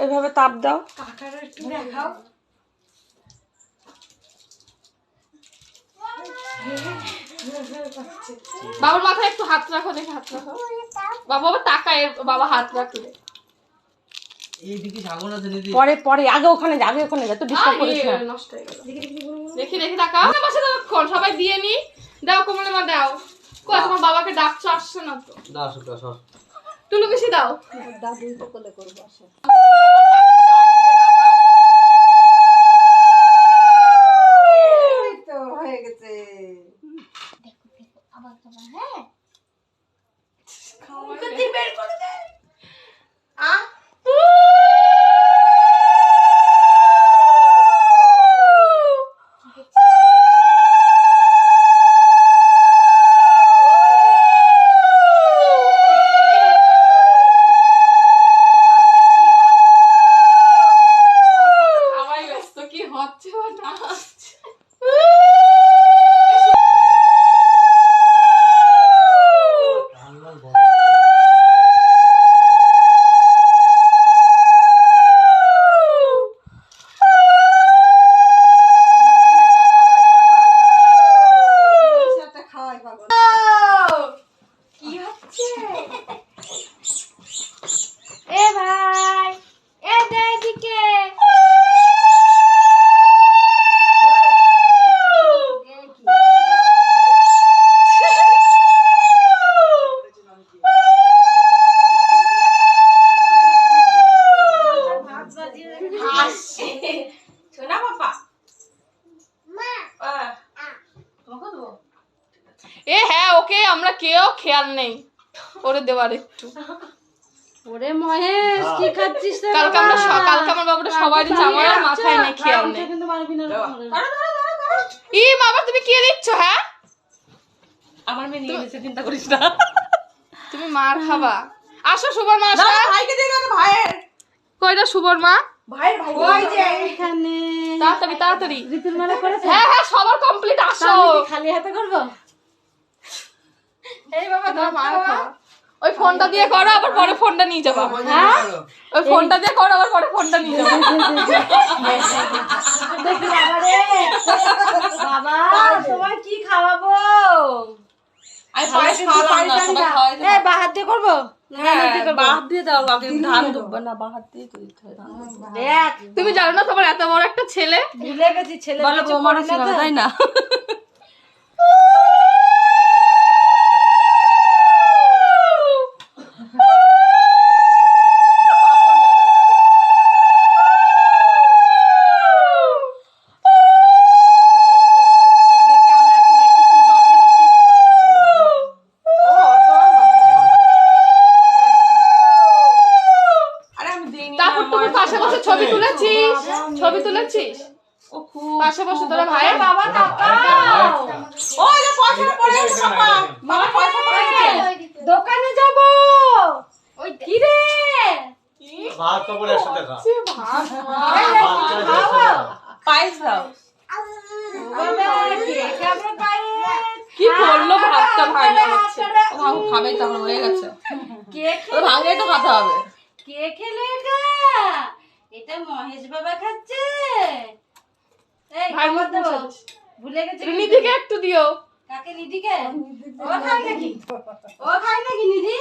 এইভাবে তাপ দাও। কাকার একটু দেখাও। বাবার মাথায় একটু হাত রাখো, দেখে হাত রাখো। বাবা তাকায়, বাবা হাত রাখলে এইদিকে যাবো না দিদি। পরে পরে আগে ওখানে যা, আগে ওখানে যা, তো ডিস্টার্ব করিস না। নষ্ট হয়ে গেল। দেখি দেখি তাকাও। না বসে দাও, কোন সবাই দিয়ে নি। দাও কমলে মা দাও। কই তোমার বাবাকে ডাকছো, আসছে না তো। দাও সুকা সর। টুলু বেশি দাও। দাদুই তো কোলে করবো আসে। এই তো হয়ে গেছে। আবার খাবার, হ্যাঁ কতি বের করে দে। আ খাওয়াই ব্যস্ত, কি হচ্ছে না হচ্ছে। সাথে খাওয়াই পাগল। কি হচ্ছে? এ ভাই, এ দে এদিকে। শোনা বাবা। মা, তোমাকে দেবো। এ হ্যাঁ, ওকে আমরা কেউ খেয়াল নেই ওরে দেওয়ার একটু। ওরে মহেশ, কি খাচ্ছিস রে? কালকে আমার বাবাটা সবারই চামার মাথায় নেই, খেয়াল নেই। কিন্তু মারবি না। ই বাবা তুমি কি দিচ্ছ? হ্যাঁ আমার মেয়ে নিয়ে গেছে, চিন্তা করিস না। তুমি মার খাবা। আসো শুভর মা, আসো। ভাইকে দিয়ে দাও, ভাইয়ের। কইটা শুভর মা? ভাই ওই যে এখানে তাড়াতাড়ি তাড়াতাড়ি। ঋতুর মেলা করেছে। হ্যাঁ হ্যাঁ, সবার কমপ্লিট। আসো। আমি কি খালি হাতে করবো? এই বাবা তোমার মার খাবা। ওই ফোনটা দিয়ে করো, আবার পরে ফোনটা নিয়ে যাবা। হ্যাঁ ওই ফোনটা দিয়ে করো, আবার পরে ফোনটা নিয়ে যাবা। দেখি বাবা রে, বাবা তোমার কি খাওয়াবো? আমি পায়েস খাওয়ালাম না, সবাই খাওয়াই এ বাহাত দিয়ে করবো? বাদ দিয়ে দাও, আগে ধান ডুববো না, বাহাত দিয়ে করতে হয়। দেখ, তুমি জানো না তোমার এত বড় একটা ছেলে? ভুলে গেছি ছেলে বলে বৌমারা ছিল তাই না? তারপর তুমি পাশে বসে ছবি তুলেছিস? ছবি তুলেছিস? পাশে বসে তোরা ভাই বাবা তাকাও। ওই যে পয়সা পড়ে গেছে বাবা। বাবা পয়সা পড়ে গেছে। দোকানে যাবো। ওই কি রে? ভাত তো বলে একসাথে খা। পায়েস দাও। কি বললো? ভাতটা ভাঙা যাচ্ছে। খাবে তখন হয়ে গেছে। কে ভাঙলেই তো খাতে হবে। কে খেলে এটা? এটা মহেশ বাবা খাচ্ছে। এই ভাই খাবার মুখ দেবো। মুছে দিস। ভুলে গেছি। নিধিকে একটু দিও। কাকে? নিধিকে? ও খায় নাকি? ও খায় নাকি নিধি?